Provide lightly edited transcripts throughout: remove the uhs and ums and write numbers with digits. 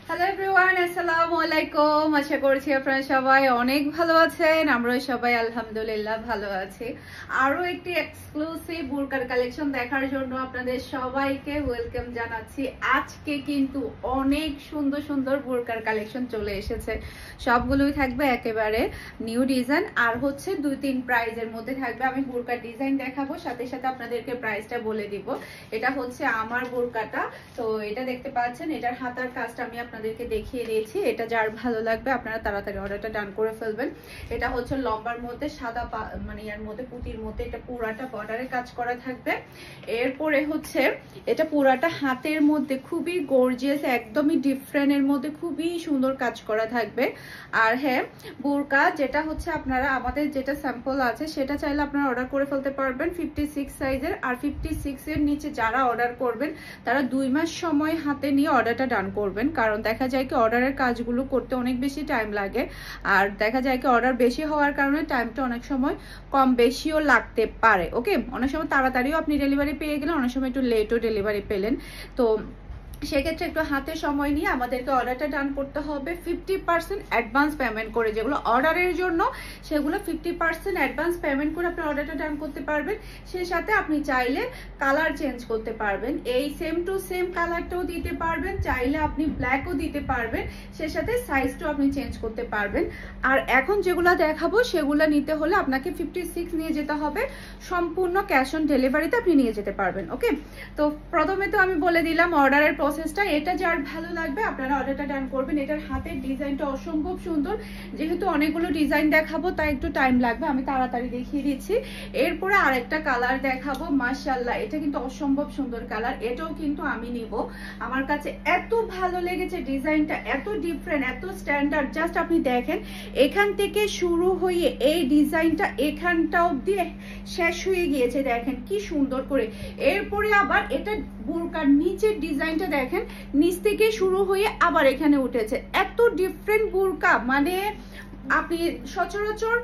Hello everyone, আসসালামু আলাইকুম। আশা করছি আপনারা সবাই অনেক ভালো আছেন। আমরা সবাই আলহামদুলিল্লাহ ভালো আছি। আরো একটি এক্সক্লুসিভ বুরকার কালেকশন দেখার জন্য আপনাদের সবাইকে ওয়েলকাম জানাচ্ছি। আজকে কিন্তু অনেক সুন্দর সুন্দর বুরকার কালেকশন চলে এসেছে। সবগুলোই থাকবে একেবারে নিউ ডিজাইন, আর হচ্ছে 2-3 প্রাইজের মধ্যে থাকবে। আমি বুরকার ডিজাইন দেখাবো, সাথে সাথে আপনাদেরকে প্রাইসটা বলে দিব। এটা হচ্ছে আমার বুরকাটা, তো এটা দেখতে পাচ্ছেন, এটার হাতার কাজটা আমি আপনাদেরকে দেখিয়ে দিয়েছি। এটা যার ভালো লাগবে আপনারা তাড়াতাড়ি অর্ডারটা ডান করে ফেলবেন। এটা হচ্ছে লম্বার মধ্যে সাদা মানে এর মধ্যে পুঁতির মধ্যে এটা পুরাটা বর্ডারে কাজ করা থাকবে। এরপরে হচ্ছে এটা পুরাটা হাতের মধ্যে খুবই গর্জিয়াস, একদমই ডিফারেন্টের মধ্যে খুবই সুন্দর কাজ করা থাকবে। আর হ্যাঁ, বুরকা যেটা হচ্ছে আপনারা আমাদের যেটা স্যাম্পল আছে সেটা চাইলে আপনারা অর্ডার করে ফেলতে পারবেন 56 সাইজের। আর 56 এর নিচে যারা অর্ডার করবেন তারা 2 মাস সময় হাতে নিয়ে অর্ডারটা ডান করবেন, কারণ দেখা যায় কি অর্ডারের কাজগুলো করতে অনেক বেশি টাইম লাগে। আর দেখা যায় কি অর্ডার বেশি হওয়ার কারণে টাইমটা অনেক সময় কম বেশিও লাগতে পারে। ওকে, অনেক সময় তাড়াতাড়িও আপনি ডেলিভারি পেয়ে গেলেন, অনেক সময় একটু লেটও ডেলিভারি পেলেন। তো সেক্ষেত্রে একটু হাতে সময় নিয়ে আমাদেরকে অর্ডারটা ডান করতে হবে 50% অ্যাডভান্স পেমেন্ট করে। যেগুলো অর্ডারের জন্য সেগুলো 50% অ্যাডভান্স পেমেন্ট করে আপনি অর্ডারটা ডান করতে পারবেন। সেই সাথে আপনি চাইলে কালার চেঞ্জ করতে পারবেন, এই সেম টু সেম কালারটাও দিতে পারবেন, চাইলে আপনি ব্ল্যাকও দিতে পারবেন, সেই সাথে সাইজটাও আপনি চেঞ্জ করতে পারবেন। আর এখন যেগুলো দেখাবো সেগুলো নিতে হলে আপনাকে 56 নিয়ে যেতে হবে, সম্পূর্ণ ক্যাশ অন ডেলিভারিতে আপনি নিয়ে যেতে পারবেন। ওকে, তো প্রথমে তো আমি বলে দিলাম অর্ডারের প্রসেসটা। এটা যার ভালো লাগবে আপনারা অর্ডারটা ডান করবেন। এটার হাতের ডিজাইনটা অসম্ভব সুন্দর, যেহেতু অনেকগুলো ডিজাইন দেখাবো তাই একটু টাইম লাগবে, আমি তাড়াতাড়ি দেখিয়ে দিচ্ছি। এরপরে আরেকটা কালার দেখাবো, মাশাআল্লাহ এটা কিন্তু অসম্ভব সুন্দর কালার, এটাও কিন্তু আমি নিব। আমার কাছে এত ভালো লেগেছে ডিজাইনটা, এত ডিফারেন্ট, এত স্ট্যান্ডার্ড। জাস্ট আপনি দেখেন এখান থেকে শুরু হয়ে এই ডিজাইনটা এখানটা অবধি শেষ হয়ে গিয়েছে, দেখেন কি সুন্দর করে। এরপরে আবার এটা বুরকার নিচের ডিজাইনটা দেখেন, নিচ থেকে শুরু হয়ে আবার এখানে উঠেছে। এত ডিফারেন্ট বুরকা, মানে আপনি সচরাচর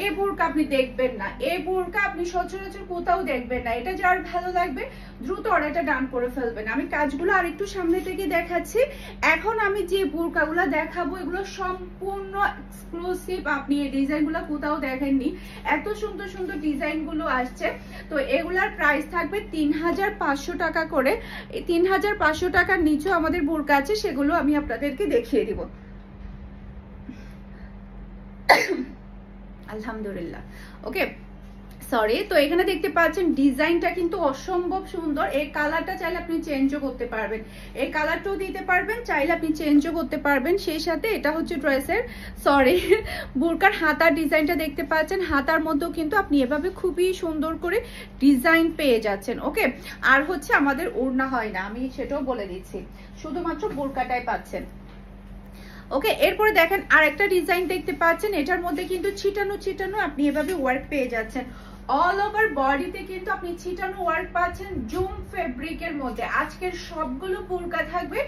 এই বুরকা আপনি দেখবেন না, এই বুরকা আপনি সচরাচর কোথাও দেখবেন না। এটা যার ভালো লাগবে দ্রুত অর্ডারটা ডান করে ফেলবেন। আমি কাজগুলো আরেকটু সামনে থেকে দেখাচ্ছি। এখন আমি যে বুরকাগুলো দেখাবো এগুলো সম্পূর্ণ এক্সক্লুসিভ, আপনি এই ডিজাইনগুলো কোথাও দেখেননি, এত সুন্দর সুন্দর ডিজাইনগুলো আসছে। তো এগুলার প্রাইস থাকবে 3500 টাকা করে। এই 3500 টাকার নিচেও আমাদের বুরকা আছে, সেগুলো আমি আপনাদেরকে দেখিয়ে দিব। আলহামদুলিল্লাহ, ওকে সরি। তো এখানে দেখতে পাচ্ছেন ডিজাইনটা কিন্তু অসম্ভব সুন্দর। এই কালারটা চাইলে আপনি চেঞ্জও করতে পারবেন, এই কালারটাও দিতে পারবেন, চাইলে আপনি চেঞ্জও করতে পারবেন। সেই সাথে এটা হচ্ছে ড্রেসের বুরকার হাতার ডিজাইনটা দেখতে পাচ্ছেন, হাতার মধ্যেও কিন্তু আপনি এভাবে খুবই সুন্দর করে ডিজাইন পেয়ে যাচ্ছেন। ওকে, আর হচ্ছে আমাদের ওড়না হয় না, আমি সেটাও বলে দিচ্ছি, শুধুমাত্র বুরকাটাই পাচ্ছেন। ওকে, এরপরে দেখেন আরেকটা ডিজাইন দেখতে পাচ্ছেন, এটার মধ্যে কিন্তু ছিটানো ছিটানো আপনি এভাবে ওয়ার্ক পেয়ে যাচ্ছেন। অল ওভার বডিতে কিন্তু আপনি ছিটানো ওয়ার্ক পাচ্ছেন জুম ফেব্রিকের মধ্যে। আজকের সবগুলো বুরকা থাকবে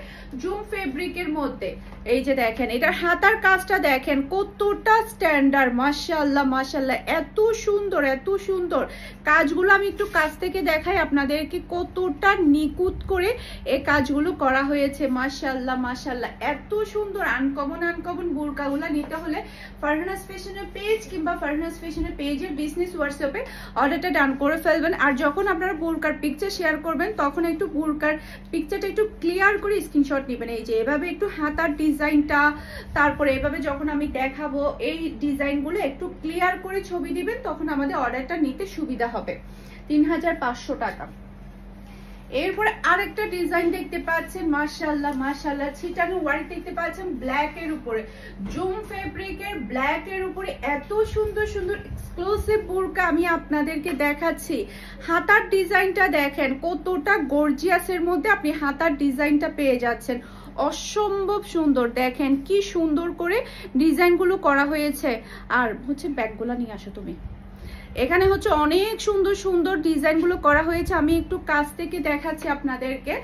জুম ফেব্রিকের মধ্যে। এই যে দেখেন এটার হাতার কাজটা দেখেন কতটা স্ট্যান্ডার্ড, মাশাআল্লাহ মাশাআল্লাহ, এত সুন্দর এত সুন্দর কাজগুলো। আমি একটু কাছ থেকে দেখাই আপনাদেরকে কতটা নিখুঁত করে এই কাজগুলো করা হয়েছে, মাশাআল্লাহ মাশাআল্লাহ, এত সুন্দর। আনকমন আনকমন বুরকাগুলো নিতে হলে ফারহানাস ফ্যাশনের পেজ কিংবা ফারহানাস ফ্যাশনের পেজের বিজনেস হোয়াটসঅ্যাপে অর্ডারটা ডান করে ফেলবেন। আর যখন আপনারা বুরকার পিকচার শেয়ার করবেন তখন একটু বুরকার পিকচারটা একটু ক্লিয়ার করে স্ক্রিনশট নেবেন। এই যে এভাবে একটু হাতার ডিজাইনটা, তারপরে এভাবে যখন আমি দেখাবো এই ডিজাইনগুলো একটু ক্লিয়ার করে ছবি দিবেন, তখন আমাদের অর্ডারটা নিতে সুবিধা হবে। 3500 টাকা। এরপরে আরেকটা ডিজাইন দেখতে পাচ্ছেন, মাশাআল্লাহ মাশাআল্লাহ, ছিটানো ওয়ার্ক দেখতে পাচ্ছেন ব্ল্যাক এর উপরে, জুম ফেব্রিকের ব্ল্যাক এর উপরে এত সুন্দর সুন্দর এক্সক্লুসিভ বুরকা আমি আপনাদেরকে দেখাচ্ছি। হাতার ডিজাইনটা দেখেন কতটা গর্জিয়াসের মধ্যে আপনি হাতার ডিজাইনটা পেয়ে যাচ্ছেন, অসম্ভব সুন্দর। দেখেন কি সুন্দর করে ডিজাইনগুলো করা হয়েছে। আর হচ্ছে ব্যাগগুলো নিয়ে আসো তুমি। এখানে হচ্ছে অনেক সুন্দর সুন্দর ডিজাইনগুলো করা হয়েছে, আমি একটু কাছ থেকে দেখাচ্ছি আপনাদেরকে।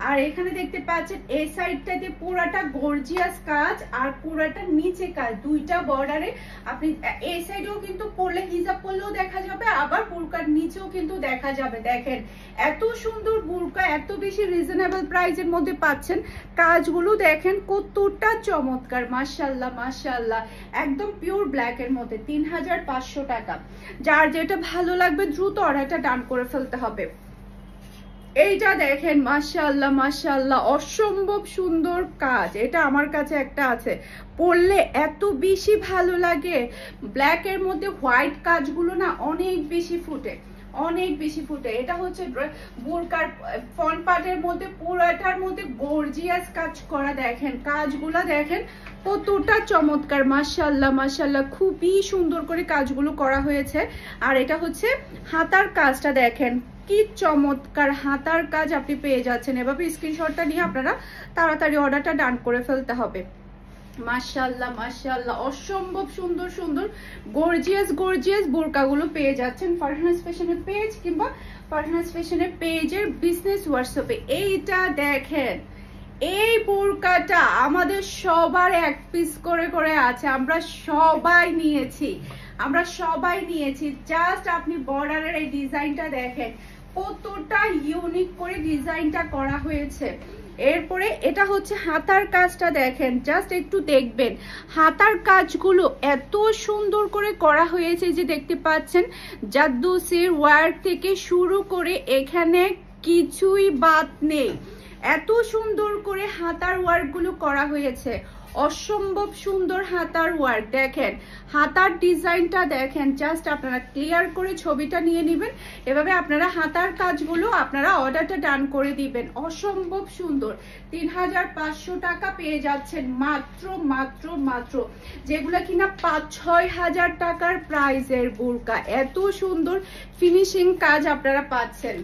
আর এখানে দেখতে পাচ্ছেন এই সাইডটাতে পুরাটা গর্জিয়াস কাজ আর পুরাটা নিচে কাজ, দুইটা বর্ডারে। আপনি এই সাইডেও কিন্তু পরলে হিজাব পরলেও দেখা যাবে, আবার বুরকার নিচেও কিন্তু দেখা যাবে। দেখেন এত সুন্দর বুরকা এত বেশি রিজনেবল প্রাইসের মধ্যে পাচ্ছেন। কাজগুলো দেখেন কতটা চমৎকার, মাশাআল্লাহ মাশাআল্লাহ। একদম পিওর ব্ল্যাক এর মধ্যে 3500 টাকা। যার যেটা ভালো লাগবে দ্রুত অর্ডারটা ডান করে ফেলতে হবে। এইটা দেখেন মাশাআল্লাহ মাশাআল্লাহ, অসম্ভব সুন্দর কাজ। এটা আমার কাছে একটা আছে, পরলে এত বেশি ভালো লাগে। ব্ল্যাক এর মধ্যে হোয়াইট কাজগুলো না অনেক বেশি ফুটে, অনেক বেশি ফুটে। এটা হচ্ছে বুরকার ফ্রন্ট পার্টের মধ্যে পুরাটার মধ্যে গর্জিয়াস কাজ করা। দেখেন কাজগুলো দেখেন কতটা চমৎকার, মাশাআল্লাহ মাশাআল্লাহ, খুবই সুন্দর করে কাজগুলো করা হয়েছে। আর এটা হচ্ছে হাতার কাজটা দেখেন কি চমৎকার হাতার কাজ আপনি পেয়ে যাচ্ছেন। এভাবে স্ক্রিনশটটা নিয়ে আপনারা তাড়াতাড়ি অর্ডারটা ডান করে ফেলতে হবে। মাশাআল্লাহ মাশাআল্লাহ, অসম্ভব সুন্দর সুন্দর গর্জিয়াস গর্জিয়াস বোরকাগুলো পেয়ে যাচ্ছেন ফারহানাস ফ্যাশনের পেজ কিংবা ফারহানাস ফ্যাশনের পেজের বিজনেস হোয়াটসঅ্যাপে। এইটা দেখেন, এই বোরকাটা আমাদের সবার এক পিস করে করে আছে, আমরা সবাই নিয়েছি, আমরা সবাই নিয়েছি। জাস্ট আপনি বর্ডারের এই ডিজাইনটা দেখেন কতটা ইউনিক করে ডিজাইনটা করা হয়েছে। এরপরে এটা হচ্ছে হাতার কাজটা দেখেন, জাস্ট একটু দেখবেন হাতার কাজগুলো এত সুন্দর করে করা হয়েছে যে দেখতে পাচ্ছেন জাদ্দুসির ওয়ার্ক থেকে শুরু করে এখানে কিছুই বাদ নেই। এত সুন্দর করে হাতার ওয়ার্কগুলো করা হয়েছে, অসম্ভব সুন্দর হাতার ওয়ার্ক। দেখেন হাতার ডিজাইনটা দেখেন, জাস্ট আপনারা ক্লিয়ার করে ছবিটা নিয়ে নেবেন। এভাবে আপনারা হাতার কাজগুলো আপনারা অর্ডারটা ডান করে দিবেন। অসম্ভব সুন্দর 3500 টাকা পেয়ে যাচ্ছেন মাত্র মাত্র মাত্র, যেগুলো কিনা 5-6 হাজার টাকার প্রাইসের বুরকা। এত সুন্দর ফিনিশিং কাজ আপনারা পাচ্ছেন।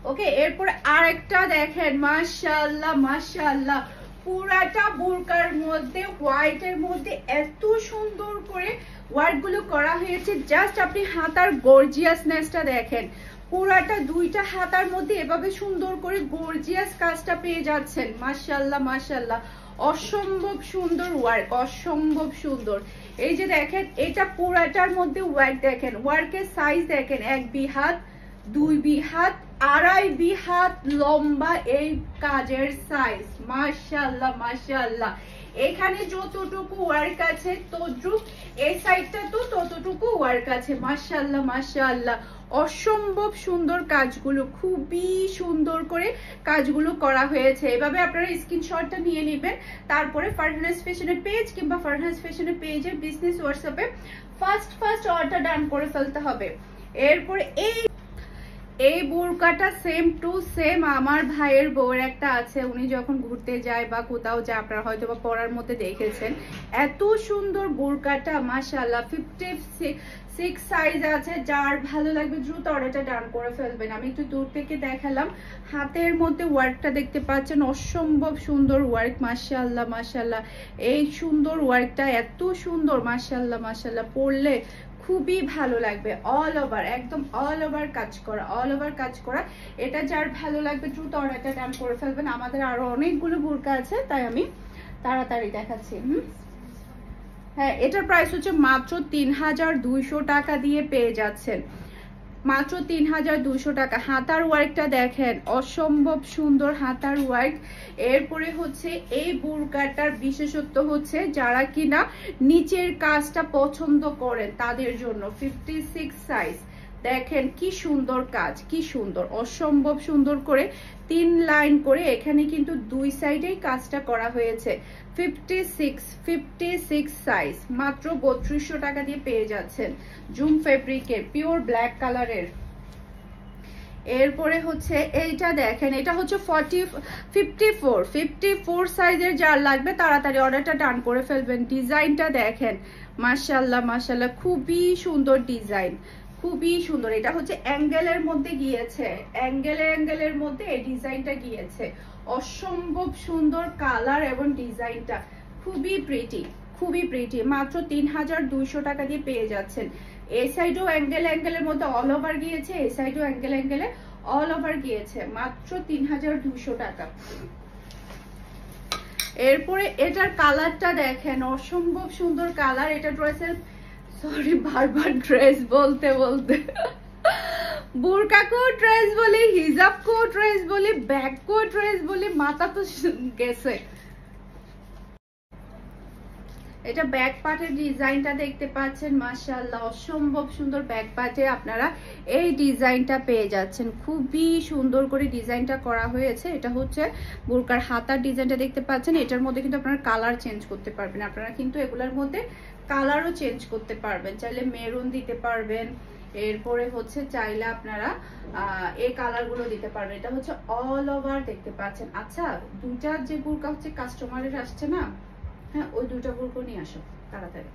ওকে, এরপর আরেকটা দেখেন মাশাআল্লাহ মাশাআল্লাহ, পুরাটা বুরকার মধ্যে হোয়াইটের মধ্যে এত সুন্দর করে ওয়ার্কগুলো করা হয়েছে। জাস্ট আপনি হাতার গর্জিয়াসনেসটা দেখেন, পুরাটা দুইটা হাতার মধ্যে এভাবে সুন্দর করে গর্জিয়াস কাজটা পেয়ে যাচ্ছেন। মাশাআল্লাহ মাশাআল্লাহ, অসম্ভব সুন্দর ওয়ার্ক, অসম্ভব সুন্দর। এই যে দেখেন এটা পুরাটার মধ্যে ওয়ার্ক দেখেন, ওয়ার্কের সাইজ দেখেন 1 হাত 2 হাত 2.5 হাত লম্বা এই কাজের সাইজ। মাশাআল্লাহ মাশাআল্লাহ, এখানে যতটুকু ওয়ার্ক আছে তদ্রুপ এই সাইডটা তো ততটুকু ওয়ার্ক আছে। মাশাআল্লাহ মাশাআল্লাহ, অসম্ভব সুন্দর কাজগুলো, খুবই সুন্দর করে কাজগুলো করা হয়েছে। এভাবে আপনারা স্ক্রিনশটটা নিয়ে নেবেন, তারপরে ফারহানাস ফ্যাশনের পেজ কিংবা ফারহানাস ফ্যাশনের পেজের বিজনেস হোয়াটসঅ্যাপে ফার্স্ট অর্ডার ডান করে ফেলতে হবে। এরপরে এই বোরকাটা সেম টু সেম আমার ভাইয়ের বউয়ের একটা আছে, উনি যখন ঘুরতে যায় বা কোথাও যায় আপনারা হয়তো বা পরার মধ্যে দেখেছেন। এত সুন্দর বোরকাটা মাশাআল্লাহ, 56 সাইজ আছে। যার ভালো লাগবে দ্রুত অর্ডারটা ডান করে ফেলবেন। আমি একটু দূর থেকে দেখালাম, হাতের মধ্যে ওয়ার্কটা দেখতে পাচ্ছেন, অসম্ভব সুন্দর ওয়ার্ক। মাশাআল্লাহ মাশাআল্লাহ, এই সুন্দর ওয়ার্কটা এত সুন্দর, মাশাআল্লাহ মাশাআল্লাহ, পরলে খুবই ভালো লাগবে। অল ওভার, একদম অল ওভার কাজ করা, অল ওভার কাজ করা। এটা যার ভালো লাগবে দ্রুত অর্ডারটা ডান করে ফেলবেন। আমাদের আরো অনেকগুলো বোরকা আছে, তাই আমি তাড়াতাড়ি দেখাচ্ছি। হ্যাঁ, এটার প্রাইস হচ্ছে মাত্র 3200 টাকা দিয়ে পেয়ে যাচ্ছেন, মাত্র 3200 টাকা। হাতার ওয়ার্কটা দেখেন, অসম্ভব সুন্দর হাতার ওয়ার্ক। এরপরে হচ্ছে এই বুরকাটার বিশেষত্ব হচ্ছে যারা কিনা নিচের কাজটা পছন্দ করেন তাদের জন্য 56 সাইজ। দেখেন কি সুন্দর কাজ, কি সুন্দর, অসম্ভব সুন্দর করে 3 লাইন করে এখানে কিন্তু 2 সাইডেই কাজটা করা হয়েছে। 56 সাইজ, মাত্র 3200 টাকা দিয়ে পেয়ে যাচ্ছেন। জুম ফেব্রিকের পিওর ব্ল্যাক কালারের। এরপরে হচ্ছে এইটা দেখেন, এটা হচ্ছে 54 সাইজের। যার লাগবে তাড়াতাড়ি অর্ডারটা ডান করে ফেলবেন। ডিজাইনটা দেখেন মাশাআল্লাহ মাশাআল্লাহ, খুবই সুন্দর ডিজাইন, খুবই সুন্দর। এটা হচ্ছে অ্যাঙ্গেলের মধ্যে গিয়েছে, অ্যাঙ্গেলের মধ্যে এই ডিজাইনটা গিয়েছে। অসম্ভব সুন্দর কালার এবং ডিজাইনটা খুবই প্রিটি, খুবই প্রিটি। মাত্র 3200 টাকা দিয়ে পেয়ে যাচ্ছেন। এই সাইডও অ্যাঙ্গেল অ্যাঙ্গেলের মধ্যে অল ওভার গিয়েছে, এই সাইডও অ্যাঙ্গেল অ্যাঙ্গেলে অল ওভার গিয়েছে, মাত্র 3200 টাকা। এরপরে এটার কালারটা দেখেন, অসম্ভব সুন্দর কালার। এটা ড্রেসের, সরি বারবার ড্রেস বলতে বলতে, বুরকা কো ড্রেস বলি, হিজাব কো ড্রেস বলি, ব্যাগ কো ড্রেস বলি, মাথা তো গেছে। এটা ব্যাক পার্টের ডিজাইনটা দেখতে পাচ্ছেন, মাশাআল্লাহ অসম্ভব সুন্দর ব্যাক পার্টে আপনারা এই ডিজাইনটা পেয়ে যাচ্ছেন। খুবই সুন্দর করে ডিজাইনটা করা হয়েছে। এটা হচ্ছে বুরকার হাতার ডিজাইনটা দেখতে পাচ্ছেন। এটার মধ্যে কিন্তু আপনারা কালার চেঞ্জ করতে পারবেন, আপনারা কিন্তু এগুলোর মধ্যে কালারও চেঞ্জ করতে পারবেন, চাইলে মেরুন দিতে পারবেন, এরপরে হচ্ছে চাইলে আপনারা এই কালারগুলো দিতে পারবেন। এটা হচ্ছে অল ওভার দেখতে পাচ্ছেন। আচ্ছা, দুইটা যে বুরকা হচ্ছে কাস্টমারের আসছে না, হ্যাঁ ওই দুইটা বুরকা নিয়ে আসো তাড়াতাড়ি।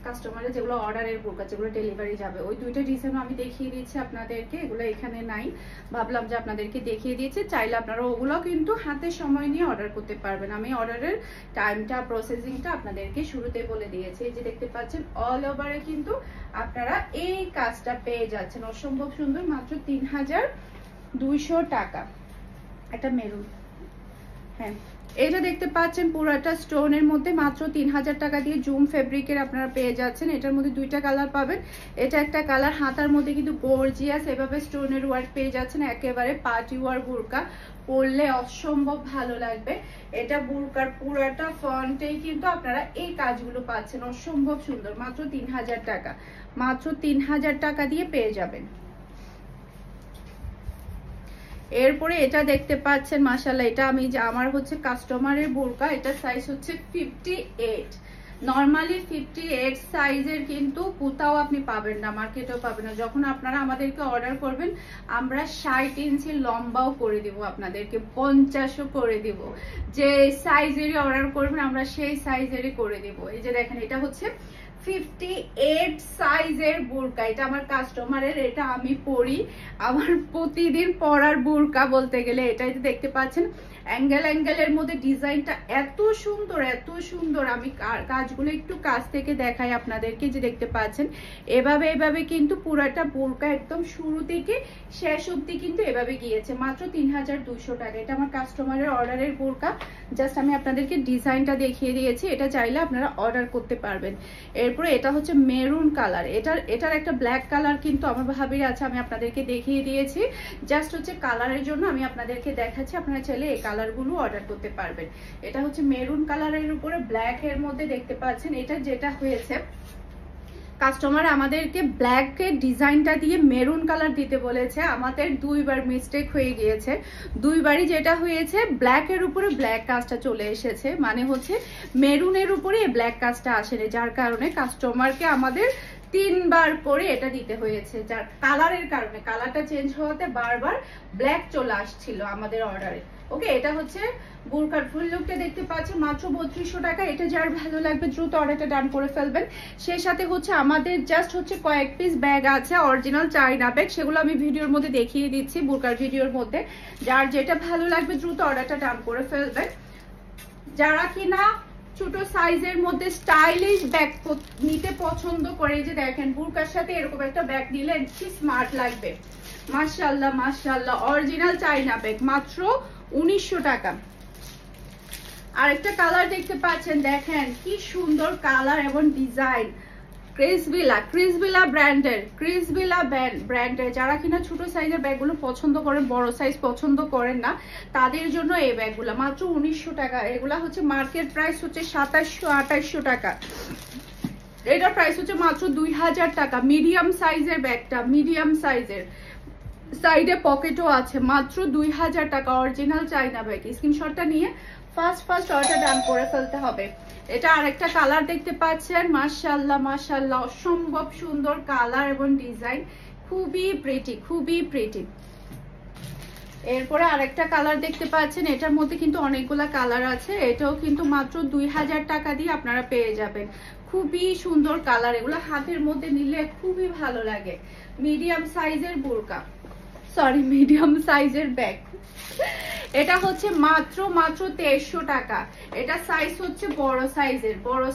কাস্টমারের যেগুলো অর্ডারের বুরকা, যেগুলো ডেলিভারি যাবে, ওই দুইটা ডিজাইন আমি দেখিয়ে দিচ্ছি আপনাদেরকে। এগুলো এখানে নাই, ভাবলাম যে আপনাদেরকে দেখিয়ে দিয়েছি। চাইলে আপনারা ওগুলো কিন্তু হাতে সময় নিয়ে অর্ডার করতে পারবেন। আমি অর্ডারের টাইমটা, প্রসেসিংটা আপনাদেরকে শুরুতে বলে দিয়েছি। এই যে দেখতে পাচ্ছেন অল ওভারে কিন্তু আপনারা এই কাজটা পেয়ে যাচ্ছেন, অসম্ভব সুন্দর, মাত্র 3200 টাকা। এটা মেরুন, হ্যাঁ এটা দেখতে পাচ্ছেন পুরাটা স্টোনের মধ্যে, মাত্র 3000 টাকা দিয়ে জুম ফেব্রিকের আপনারা পেয়ে যাচ্ছেন। এটার মধ্যে দুইটা কালার পাবেন, এটা একটা কালার। হাতার মধ্যে কিন্তু গর্জিয়াস এভাবে স্টোনের ওয়ার্ক পেয়ে যাচ্ছেন, একেবারে পার্টি ওয়ার বুরকা, পরলে অসম্ভব ভালো লাগবে। এটা বুরকার পুরাটা ফ্রন্টেই কিন্তু আপনারা এই কাজগুলো পাচ্ছেন, অসম্ভব সুন্দর, মাত্র 3000 টাকা, মাত্র 3000 টাকা দিয়ে পেয়ে যাবেন। এরপরে এটা দেখতে পাচ্ছেন, মাশাআল্লাহ এটা আমি আমার হচ্ছে কাস্টমারের বুরকা, এটা সাইজ হচ্ছে 58। নরমালি 58 সাইজের কিন্তু কোথাও আপনি পাবেন না, মার্কেটেও পাবেন না। যখন আপনারা আমাদেরকে অর্ডার করবেন, আমরা 60 ইঞ্চি লম্বাও করে দিব, আপনাদেরকে 50ও করে দিব। যে সাইজেরই অর্ডার করবেন আমরা সেই সাইজেরই করে দিব। এই যে দেখেন, এটা হচ্ছে 58 সাইজের বুরকা, এটা আমার কাস্টমারের, এটা আমি পরি, আমার প্রতিদিন পরার বুরকা বলতে গেলে। এটাই তো দেখতে পাচ্ছেন অ্যাঙ্গেল অ্যাঙ্গেলের মধ্যে ডিজাইনটা এত সুন্দর, এত সুন্দর। আমি কাজগুলো একটু কাছ থেকে দেখাই আপনাদেরকে। যে দেখতে পাচ্ছেন এভাবে এভাবে কিন্তু পুরাটা বুরকা একদম শুরু থেকে শেষ অবধি কিন্তু এভাবে গিয়েছে, মাত্র 3200 টাকা। এটা আমার কাস্টমারের অর্ডারের বুরকা, জাস্ট আমি আপনাদেরকে ডিজাইনটা দেখিয়ে দিয়েছি। এটা চাইলে আপনারা অর্ডার করতে পারবেন। এরপরে এটা হচ্ছে মেরুন কালার, এটার একটা ব্ল্যাক কালার কিন্তু আমার ভাবির আছে, আমি আপনাদেরকে দেখিয়ে দিয়েছি। জাস্ট হচ্ছে কালারের জন্য আমি আপনাদেরকে দেখাচ্ছি, আপনারা চাইলে এই কালারগুলো অর্ডার করতে পারবেন। এটা হচ্ছে মেরুন কালারের উপরে ব্ল্যাক এর মধ্যে দেখতে পাচ্ছেন। এটা যেটা হয়েছে, কাস্টমার আমাদেরকে ব্ল্যাকের ডিজাইনটা দিয়ে মেরুন কালার দিতে বলেছে, আমাদের দুইবার মিস্টেক হয়ে গিয়েছে। দুইবারই যেটা হয়েছে, ব্ল্যাকের উপরে ব্ল্যাক কাজটা চলে এসেছে, মানে হচ্ছে মেরুনের উপরে ব্ল্যাক কাজটা আসেনি, যার কারণে কাস্টমারকে আমাদের 3 বার করে এটা দিতে হয়েছে, যার কালারের কারণে, কালারটা চেঞ্জ হওয়াতে বারবার ব্ল্যাক চলে আসছিল আমাদের অর্ডারে। ওকে, এটা হচ্ছে বুরকার ফুল লুকটা দেখতে পাচ্ছেন, মাত্র 3200 টাকা। এটা যার ভালো লাগবে দ্রুত অর্ডারটা ডান করে ফেলবেন। সেই সাথে হচ্ছে আমাদের জাস্ট হচ্ছে কয়েক পিস ব্যাগ আছে, অরিজিনাল চাইনা ব্যাগ, সেগুলো আমি ভিডিওর মধ্যে দেখিয়ে দিচ্ছি, বুরকার ভিডিওর মধ্যে। যার যেটা ভালো লাগবে দ্রুত অর্ডারটা ডান করে ফেলবেন। যারা কিনা ছোট সাইজের মধ্যে স্টাইলিশ ব্যাগ নিতে পছন্দ করে, যে দেখেন বুরকার সাথে এরকম একটা ব্যাগ নিলে কি স্মার্ট লাগবে, মাশাআল্লাহ মাশাআল্লাহ, অরিজিনাল চাইনা ব্যাগ, মাত্র 1900 টাকা। আরেকটা কালার দেখতে পাচ্ছেন, দেখেন কি সুন্দর কালার এবং ডিজাইন। ক্রিসবিলা ব্র্যান্ডের, যারা কিনা ছোট সাইজের ব্যাগগুলো পছন্দ করেন, বড় সাইজ পছন্দ করেন না, তাদের জন্য এই ব্যাগগুলো মাত্র 1900 টাকা। এগুলা হচ্ছে মার্কেট প্রাইস হচ্ছে 2700-2800 টাকা, এটার প্রাইস হচ্ছে মাত্র 2000 টাকা। মিডিয়াম সাইজের ব্যাগটা, মিডিয়াম সাইজের, সাইডে পকেটও আছে, মাত্র 2000 টাকা, অরিজিনাল চাইনা ব্যাগ। স্ক্রিনশটটা নিয়ে ফার্স্ট অর্ডার ডান করে ফেলতে হবে। এটা আরেকটা কালার দেখতে পাচ্ছেন, মাশাআল্লাহ মাশাআল্লাহ, অসম্ভব সুন্দর কালার এবং ডিজাইন, খুবই প্রিটি, খুবই প্রিটি। এরপরে আরেকটা কালার দেখতে পাচ্ছেন, এটার মধ্যে কিন্তু অনেকগুলা কালার আছে, এটাও কিন্তু মাত্র 2000 টাকা দিয়ে আপনারা পেয়ে যাবেন। খুবই সুন্দর কালার, এগুলো হাতের মধ্যে নিলে খুবই ভালো লাগে। মিডিয়াম সাইজের বুরকা, সরি মিডিয়াম সাইজের ব্যাগ, এটা হচ্ছে মাত্র 1300 টাকা। এটা সাইজ হচ্ছে বড়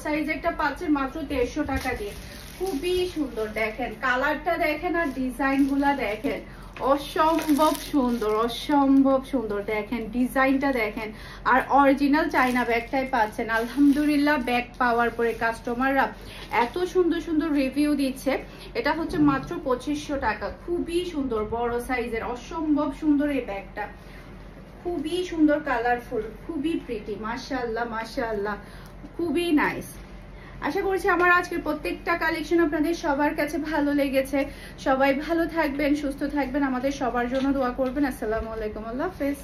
সাইজেরটা পাচ্ছেন মাত্র 1300 টাকা দিয়ে। খুবই সুন্দর, দেখেন কালারটা দেখেন আর ডিজাইন গুলা দেখেন, অসম্ভব সুন্দর। দেখেন ডিজাইনটা দেখেন, আর অরিজিনাল চাইনা ব্যাগটাই পাচ্ছেন। আলহামদুলিল্লাহ ব্যাগ পাওয়ার পরে কাস্টমাররা এত সুন্দর রিভিউ দিচ্ছে। এটা হচ্ছে মাত্র 2500 টাকা। খুবই সুন্দর, বড় সাইজের, অসম্ভব সুন্দর এই ব্যাগটা, খুবই সুন্দর, কালারফুল, খুবই প্রিটি, মাশাআল্লাহ, খুবই নাইস। আশা করছি আমার আজকের প্রত্যেকটা কালেকশন আপনাদের সবার কাছে ভালো লেগেছে। সবাই ভালো থাকবেন, সুস্থ থাকবেন, আমাদের সবার জন্য দোয়া করবেন। আসসালামু আলাইকুম, আল্লাহ হাফেজ।